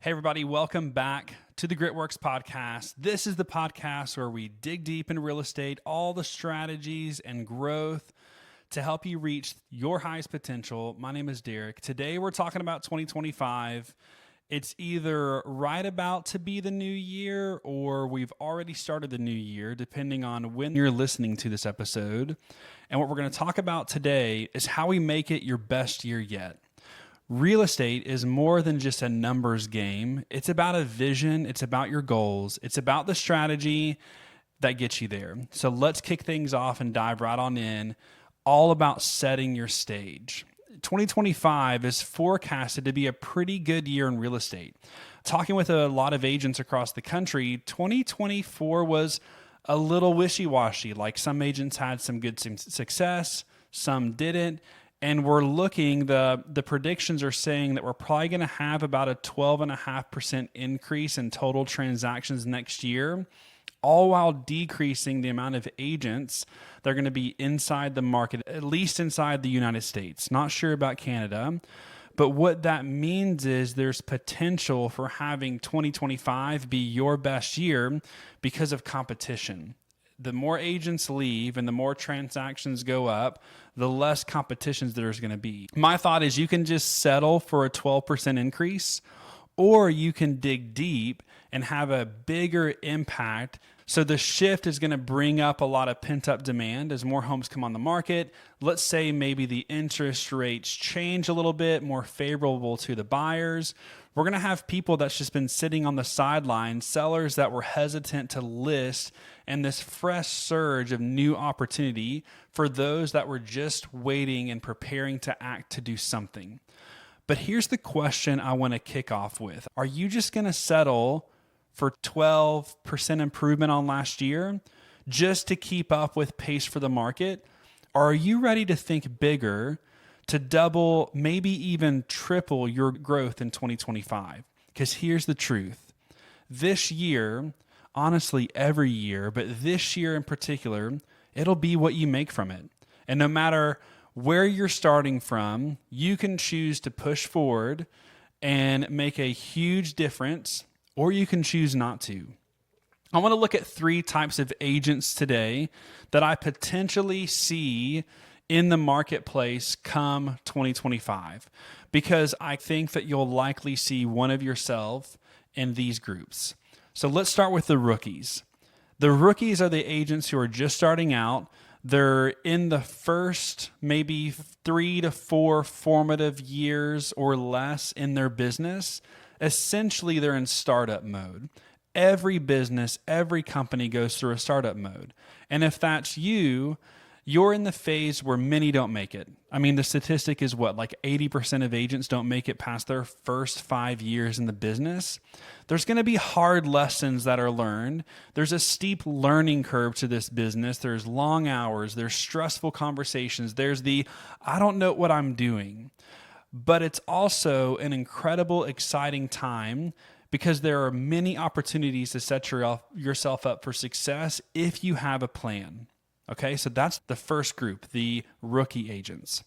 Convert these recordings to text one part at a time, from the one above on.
Hey, everybody, welcome back to the Gritworks podcast. This is the podcast where we dig deep into real estate, all the strategies and growth to help you reach your highest potential. My name is Derek. Today, we're talking about 2025. It's either right about to be the new year or we've already started the new year, depending on when you're listening to this episode. And what we're going to talk about today is how we make it your best year yet. Real estate is more than just a numbers game. It's about a vision. It's about your goals. It's about the strategy that gets you there. So let's kick things off and dive right on in. All about setting your stage. 2025 is forecasted to be a pretty good year in real estate. Talking with a lot of agents across the country, 2024 was a little wishy-washy. Like some agents had some good success, some didn't. And we're looking, the predictions are saying that we're probably going to have about a 12.5% increase in total transactions next year, all while decreasing the amount of agents that are going to be inside the market, at least inside the United States. Not sure about Canada, but what that means is there's potential for having 2025 be your best year because of competition. The more agents leave and the more transactions go up, the less competitions there's going to be. My thought is you can just settle for a 12% increase, or you can dig deep and have a bigger impact. So the shift is going to bring up a lot of pent-up demand as more homes come on the market. Let's say maybe the interest rates change a little bit, more favorable to the buyers. We're going to have people that's just been sitting on the sidelines, sellers that were hesitant to list, and this fresh surge of new opportunity for those that were just waiting and preparing to act to do something. But here's the question I want to kick off with. Are you just going to settle for 12% improvement on last year just to keep up with pace for the market? Or are you ready to think bigger, to double, maybe even triple your growth in 2025? Because here's the truth. This year, honestly, every year, but this year in particular, it'll be what you make from it. And no matter where you're starting from, you can choose to push forward and make a huge difference, or you can choose not to. I want to look at three types of agents today that I potentially see in the marketplace come 2025, because I think that you'll likely see one of yourself in these groups. So let's start with the rookies. The rookies are the agents who are just starting out. They're in the first maybe 3 to 4 formative years or less in their business. Essentially, they're in startup mode. Every business, every company goes through a startup mode. And if that's you, you're in the phase where many don't make it. I mean, the statistic is what, like 80% of agents don't make it past their first 5 years in the business. There's going to be hard lessons that are learned. There's a steep learning curve to this business. There's long hours. There's stressful conversations. There's the, I don't know what I'm doing. But it's also an incredible, exciting time because there are many opportunities to set yourself up for success if you have a plan. Okay, so that's the first group, the rookie agents.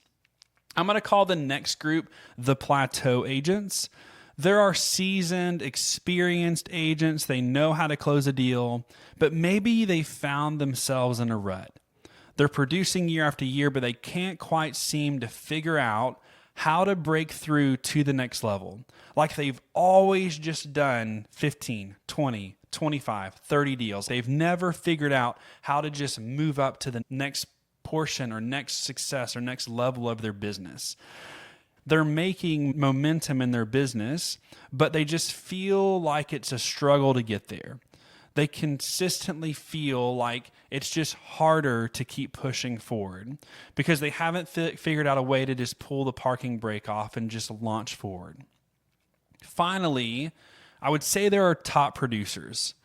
I'm going to call the next group the plateau agents. There are seasoned, experienced agents. They know how to close a deal, but maybe they found themselves in a rut. They're producing year after year, but they can't quite seem to figure out how to break through to the next level. Like they've always just done 15, 20, 25, 30 deals. They've never figured out how to just move up to the next portion or next success or next level of their business. They're making momentum in their business, but they just feel like it's a struggle to get there. They consistently feel like it's just harder to keep pushing forward because they haven't figured out a way to just pull the parking brake off and just launch forward. Finally, I would say there are top producers.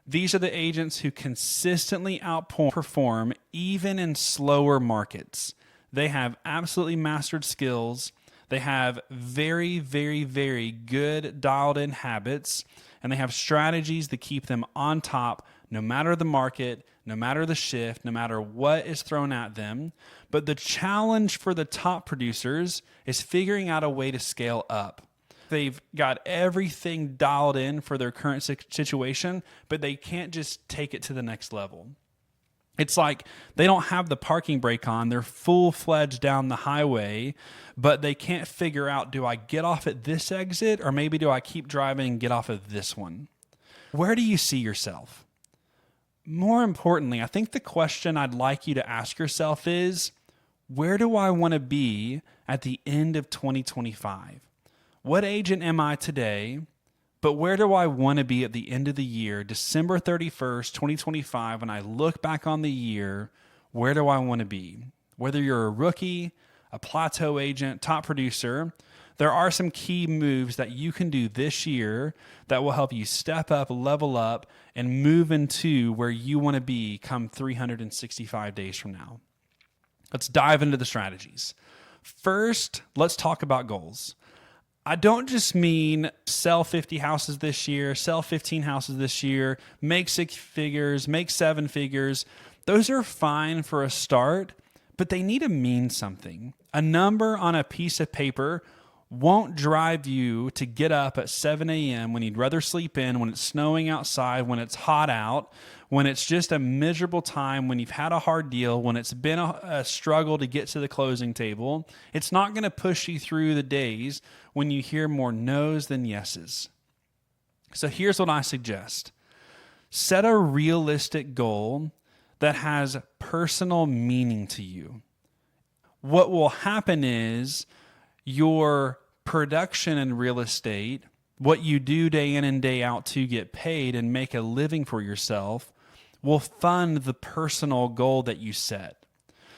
These are the agents who consistently outperform even in slower markets. They have absolutely mastered skills. They have very, very, very good dialed in habits, and they have strategies that keep them on top no matter the market, no matter the shift, no matter what is thrown at them. But the challenge for the top producers is figuring out a way to scale up. They've got everything dialed in for their current situation, but they can't just take it to the next level. It's like they don't have the parking brake on. They're full-fledged down the highway, but they can't figure out, do I get off at this exit, or maybe do I keep driving and get off of this one? Where do you see yourself? More importantly, I think the question I'd like you to ask yourself is, where do I want to be at the end of 2025? What agent am I today? But where do I want to be at the end of the year, December 31st, 2025, when I look back on the year, where do I want to be? Whether you're a rookie, a plateau agent, top producer, there are some key moves that you can do this year that will help you step up, level up, and move into where you want to be come 365 days from now. Let's dive into the strategies. First, let's talk about goals. I don't just mean sell 50 houses this year, sell 15 houses this year, make 6 figures, make 7 figures. Those are fine for a start, but they need to mean something. A number on a piece of paper won't drive you to get up at 7 a.m. when you'd rather sleep in, when it's snowing outside, when it's hot out, when it's just a miserable time, when you've had a hard deal, when it's been a struggle to get to the closing table. It's not going to push you through the days when you hear more no's than yeses. So here's what I suggest. Set a realistic goal that has personal meaning to you. What will happen is your production in real estate, what you do day in and day out to get paid and make a living for yourself, will fund the personal goal that you set.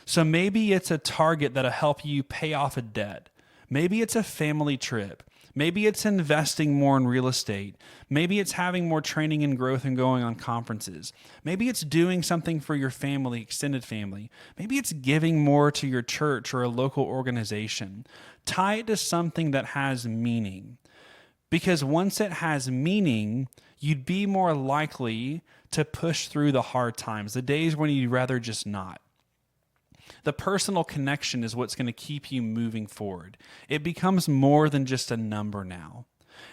So maybe it's a target that'll help you pay off a debt. Maybe it's a family trip. Maybe it's investing more in real estate. Maybe it's having more training and growth and going on conferences. Maybe it's doing something for your family, extended family. Maybe it's giving more to your church or a local organization. Tie it to something that has meaning. Because once it has meaning, you'd be more likely to push through the hard times, the days when you'd rather just not. The personal connection is what's going to keep you moving forward. It becomes more than just a number now.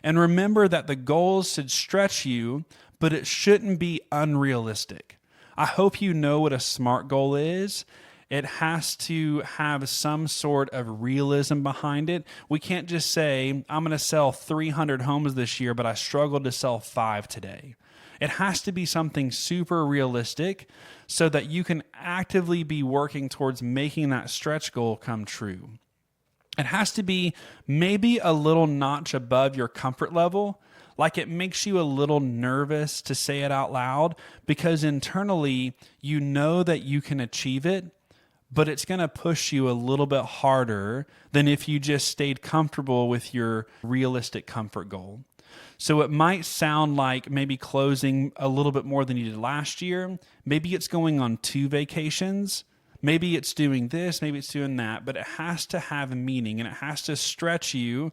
And remember that the goals should stretch you, but it shouldn't be unrealistic. I hope you know what a SMART goal is. It has to have some sort of realism behind it. We can't just say, I'm going to sell 300 homes this year, but I struggled to sell 5 today. It has to be something super realistic so that you can actively be working towards making that stretch goal come true. It has to be maybe a little notch above your comfort level, like it makes you a little nervous to say it out loud because internally you know that you can achieve it, but it's going to push you a little bit harder than if you just stayed comfortable with your realistic comfort goal. So it might sound like maybe closing a little bit more than you did last year. Maybe it's going on 2 vacations. Maybe it's doing this, maybe it's doing that, but it has to have a meaning and it has to stretch you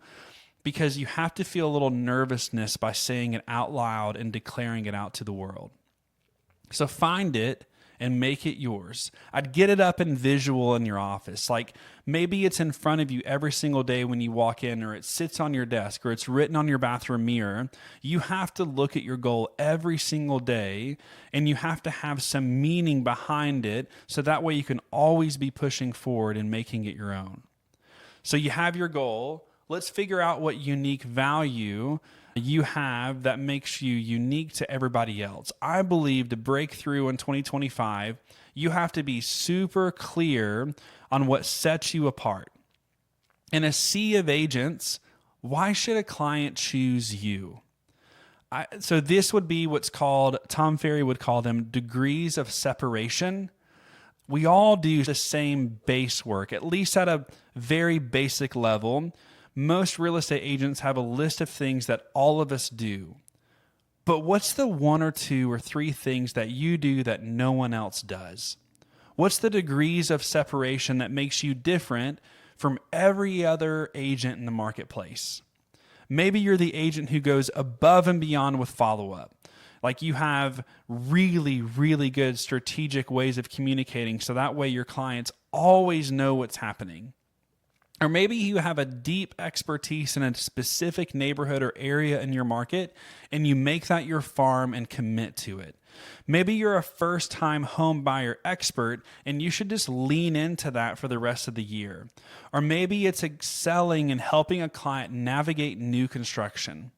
because you have to feel a little nervousness by saying it out loud and declaring it out to the world. So find it and make it yours. I'd get it up in visual in your office. Like maybe it's in front of you every single day when you walk in, or it sits on your desk, or it's written on your bathroom mirror. You have to look at your goal every single day, and you have to have some meaning behind it, so that way you can always be pushing forward and making it your own. So you have your goal. Let's figure out what unique value you have that makes you unique to everybody else. I believe to break through in 2025, you have to be super clear on what sets you apart. In a sea of agents, why should a client choose you? So this would be what's called, Tom Ferry would call them degrees of separation. We all do the same base work, at least at a very basic level. Most real estate agents have a list of things that all of us do. But what's the 1 or 2 or 3 things that you do that no one else does? What's the degrees of separation that makes you different from every other agent in the marketplace? Maybe you're the agent who goes above and beyond with follow-up. Like you have really, really good strategic ways of communicating so that way your clients always know what's happening. Or maybe you have a deep expertise in a specific neighborhood or area in your market, and you make that your farm and commit to it. Maybe you're a first-time home buyer expert, and you should just lean into that for the rest of the year. Or maybe it's excelling and helping a client navigate new construction.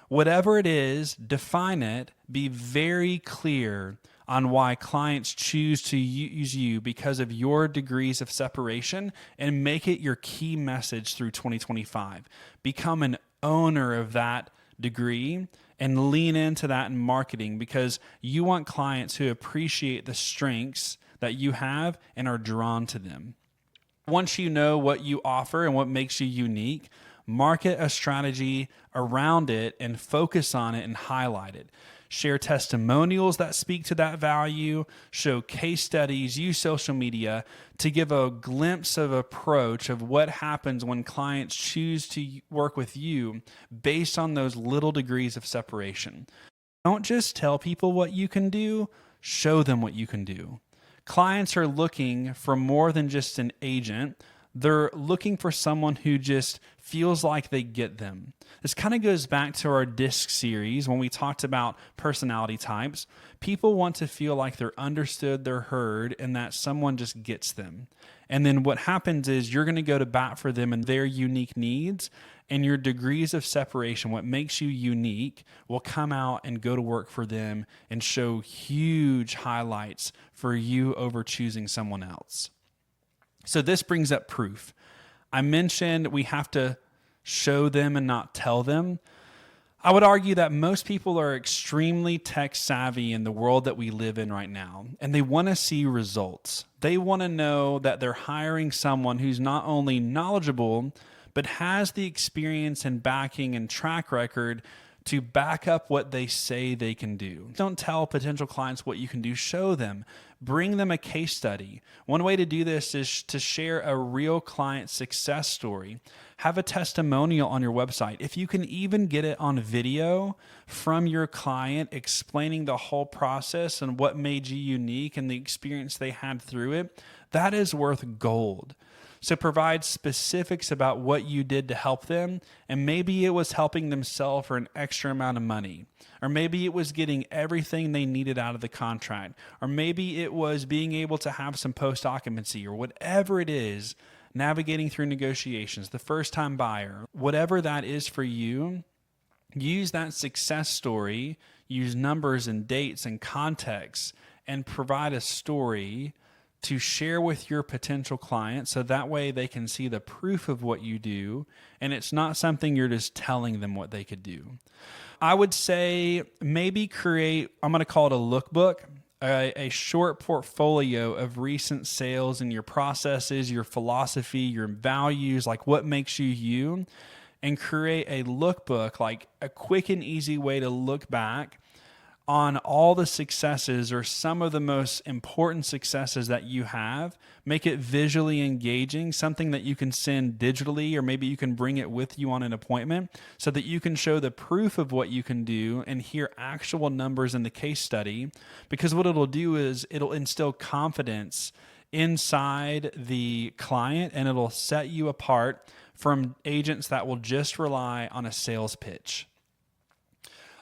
Whatever it is, define it, be very clear on why clients choose to use you because of your degrees of separation, and make it your key message through 2025. Become an owner of that degree and lean into that in marketing, because you want clients who appreciate the strengths that you have and are drawn to them. Once you know what you offer and what makes you unique, market a strategy around it and focus on it and highlight it. Share testimonials that speak to that value, show case studies, use social media to give a glimpse of approach of what happens when clients choose to work with you based on those little degrees of separation. Don't just tell people what you can do, show them what you can do. Clients are looking for more than just an agent. They're looking for someone who just feels like they get them. This kind of goes back to our DISC series when we talked about personality types. People want to feel like they're understood, they're heard, and that someone just gets them. And then what happens is you're going to go to bat for them and their unique needs, and your degrees of separation, what makes you unique, will come out and go to work for them and show huge highlights for you over choosing someone else. So this brings up proof. I mentioned we have to show them and not tell them. I would argue that most people are extremely tech savvy in the world that we live in right now, and they want to see results. They want to know that they're hiring someone who's not only knowledgeable, but has the experience and backing and track record to back up what they say they can do. Don't tell potential clients what you can do, show them. Bring them a case study. One way to do this is to share a real client success story. Have a testimonial on your website. If you can even get it on video from your client explaining the whole process and what made you unique and the experience they had through it, that is worth gold. So provide specifics about what you did to help them, and maybe it was helping them sell for an extra amount of money, or maybe it was getting everything they needed out of the contract, or maybe it was being able to have some post-occupancy, or whatever it is, navigating through negotiations, the first-time buyer, whatever that is for you. Use that success story, use numbers and dates and context, and provide a story to share with your potential client, so that way they can see the proof of what you do, and it's not something you're just telling them what they could do. I would say maybe create, I'm going to call it a lookbook, a short portfolio of recent sales and your processes, your philosophy, your values, like what makes you you, and create a lookbook, like a quick and easy way to look back on all the successes or some of the most important successes that you have. Make it visually engaging, something that you can send digitally, or maybe you can bring it with you on an appointment so that you can show the proof of what you can do and hear actual numbers in the case study. Because what it'll do is it'll instill confidence inside the client, and it'll set you apart from agents that will just rely on a sales pitch.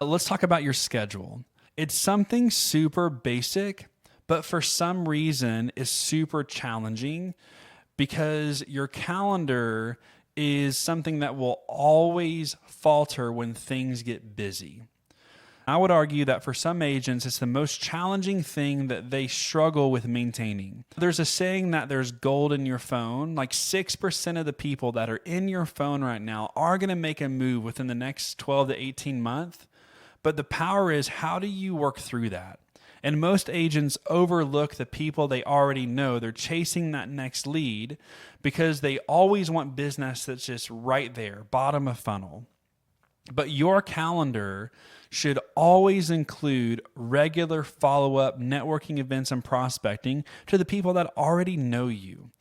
Let's talk about your schedule. It's something super basic, but for some reason is super challenging, because your calendar is something that will always falter when things get busy. I would argue that for some agents, it's the most challenging thing that they struggle with maintaining. There's a saying that there's gold in your phone. Like 6% of the people that are in your phone right now are going to make a move within the next 12 to 18 months. But the power is, how do you work through that? And most agents overlook the people they already know. They're chasing that next lead because they always want business that's just right there, bottom of funnel. But your calendar should always include regular follow-up networking events and prospecting to the people that already know you.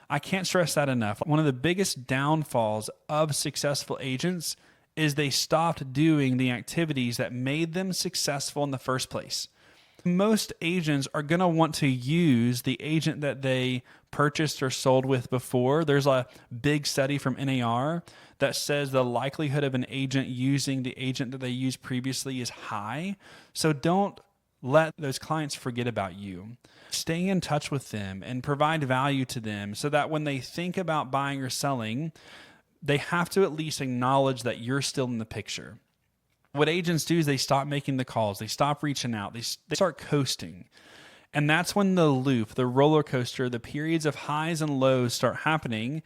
I can't stress that enough. One of the biggest downfalls of successful agents is they stopped doing the activities that made them successful in the first place. Most agents are going to want to use the agent that they purchased or sold with before. There's a big study from NAR that says the likelihood of an agent using the agent that they used previously is high. So don't let those clients forget about you. Stay in touch with them and provide value to them so that when they think about buying or selling, they have to at least acknowledge that you're still in the picture. What agents do is they stop making the calls, they stop reaching out, they start coasting. And that's when the loop, the roller coaster, the periods of highs and lows start happening,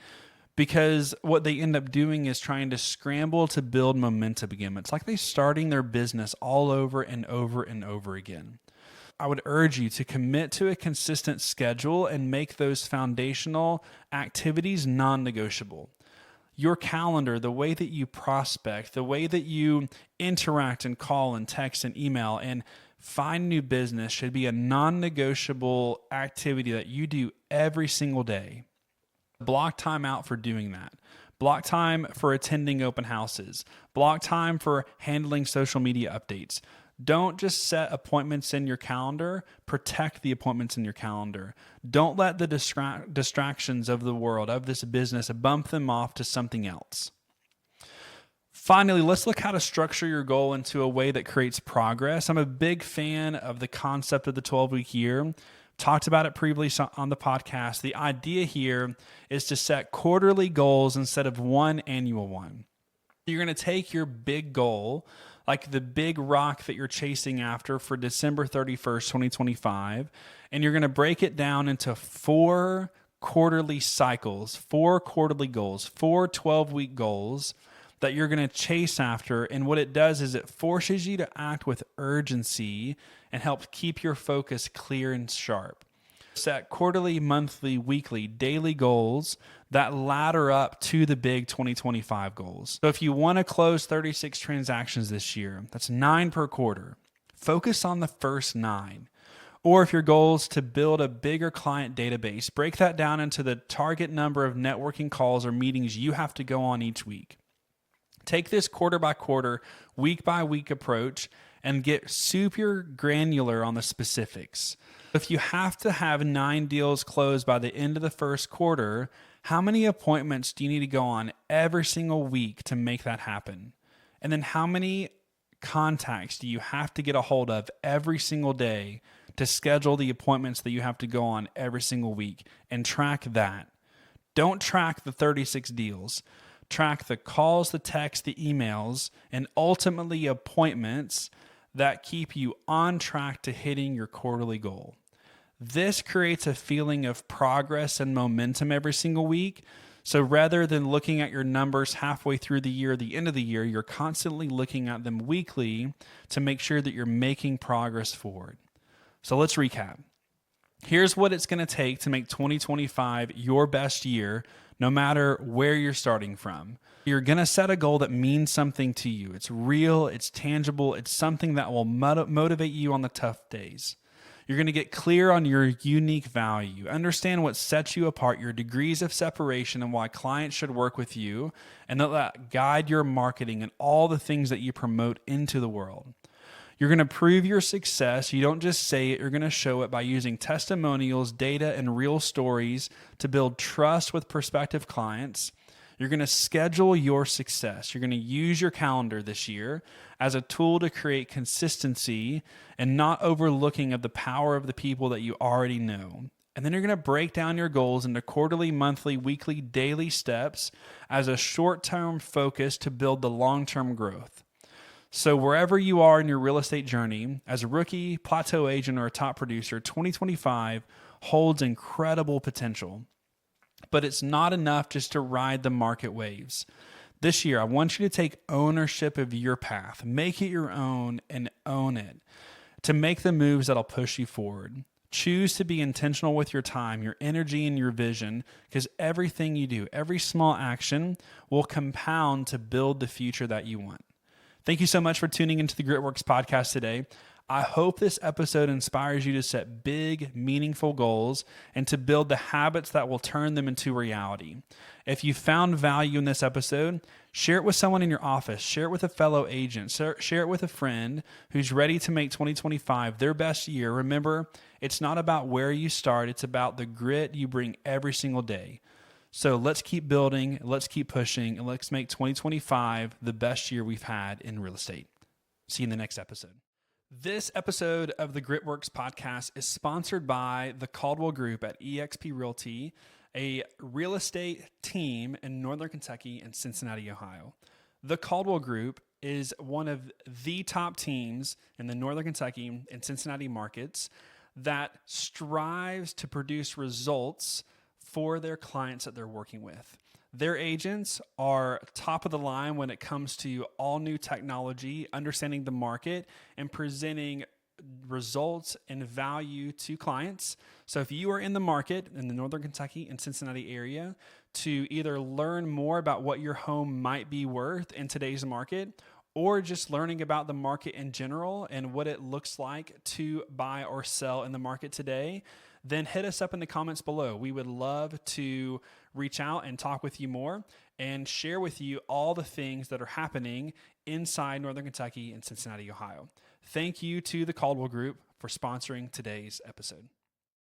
because what they end up doing is trying to scramble to build momentum again. It's like they're starting their business all over and over and over again. I would urge you to commit to a consistent schedule and make those foundational activities non-negotiable. Your calendar, the way that you prospect, the way that you interact and call and text and email and find new business should be a non-negotiable activity that you do every single day. Block time out for doing that. Block time for attending open houses. Block time for handling social media updates. Don't just set appointments in your calendar, protect the appointments in your calendar. Don't let the distractions of the world, of this business, bump them off to something else. Finally, let's look how to structure your goal into a way that creates progress. I'm a big fan of the concept of the 12-week year. Talked about it previously on the podcast. The idea here is to set quarterly goals instead of one annual one. You're going to take your big goal, like the big rock that you're chasing after for December 31st, 2025, and you're going to break it down into 4 quarterly cycles, 4 quarterly goals, 4 12-week goals that you're going to chase after. And what it does is it forces you to act with urgency and helps keep your focus clear and sharp. Set quarterly, monthly, weekly, daily goals that ladder up to the big 2025 goals. So if you want to close 36 transactions this year, that's 9 per quarter. Focus on the first 9. Or if your goal is to build a bigger client database, break that down into the target number of networking calls or meetings you have to go on each week. Take this quarter by quarter, week by week approach and get super granular on the specifics. If you have to have 9 deals closed by the end of the first quarter, how many appointments do you need to go on every single week to make that happen? And then how many contacts do you have to get a hold of every single day to schedule the appointments that you have to go on every single week? And track that. Don't track the 36 deals. Track the calls, the texts, the emails, and ultimately appointments that keep you on track to hitting your quarterly goal. This creates a feeling of progress and momentum every single week. So rather than looking at your numbers halfway through the year, the end of the year, you're constantly looking at them weekly to make sure that you're making progress forward. So let's recap. Here's what it's going to take to make 2025 your best year, no matter where you're starting from. You're going to set a goal that means something to you. It's real, it's tangible, it's something that will motivate you on the tough days. You're going to get clear on your unique value, understand what sets you apart, your degrees of separation, and why clients should work with you, and let that guide your marketing and all the things that you promote into the world. You're going to prove your success. You don't just say it, you're going to show it by using testimonials, data, and real stories to build trust with prospective clients. You're going to schedule your success. You're going to use your calendar this year as a tool to create consistency and not overlooking of the power of the people that you already know. And then you're going to break down your goals into quarterly, monthly, weekly, daily steps as a short-term focus to build the long-term growth. So wherever you are in your real estate journey, as a rookie, plateau agent, or a top producer, 2025 holds incredible potential. But it's not enough just to ride the market waves. This year, I want you to take ownership of your path, make it your own, and own it to make the moves that'll push you forward. Choose to be intentional with your time, your energy, and your vision, because everything you do, every small action will compound to build the future that you want. Thank you so much for tuning into the GritWorks podcast today. I hope this episode inspires you to set big, meaningful goals and to build the habits that will turn them into reality. If you found value in this episode, share it with someone in your office, share it with a fellow agent, share it with a friend who's ready to make 2025 their best year. Remember, it's not about where you start, it's about the grit you bring every single day. So let's keep building, let's keep pushing, and let's make 2025 the best year we've had in real estate. See you in the next episode. This episode of the GritWorks podcast is sponsored by the Caldwell Group at eXp Realty, a real estate team in Northern Kentucky and Cincinnati, Ohio. The Caldwell Group is one of the top teams in the Northern Kentucky and Cincinnati markets that strives to produce results for their clients that they're working with. Their agents are top of the line when it comes to all new technology, understanding the market, and presenting results and value to clients. So if you are in the market in the Northern Kentucky and Cincinnati area to either learn more about what your home might be worth in today's market, or just learning about the market in general and what it looks like to buy or sell in the market today, then hit us up in the comments below. We would love to reach out and talk with you more and share with you all the things that are happening inside Northern Kentucky and Cincinnati, Ohio. Thank you to the Caldwell Group for sponsoring today's episode.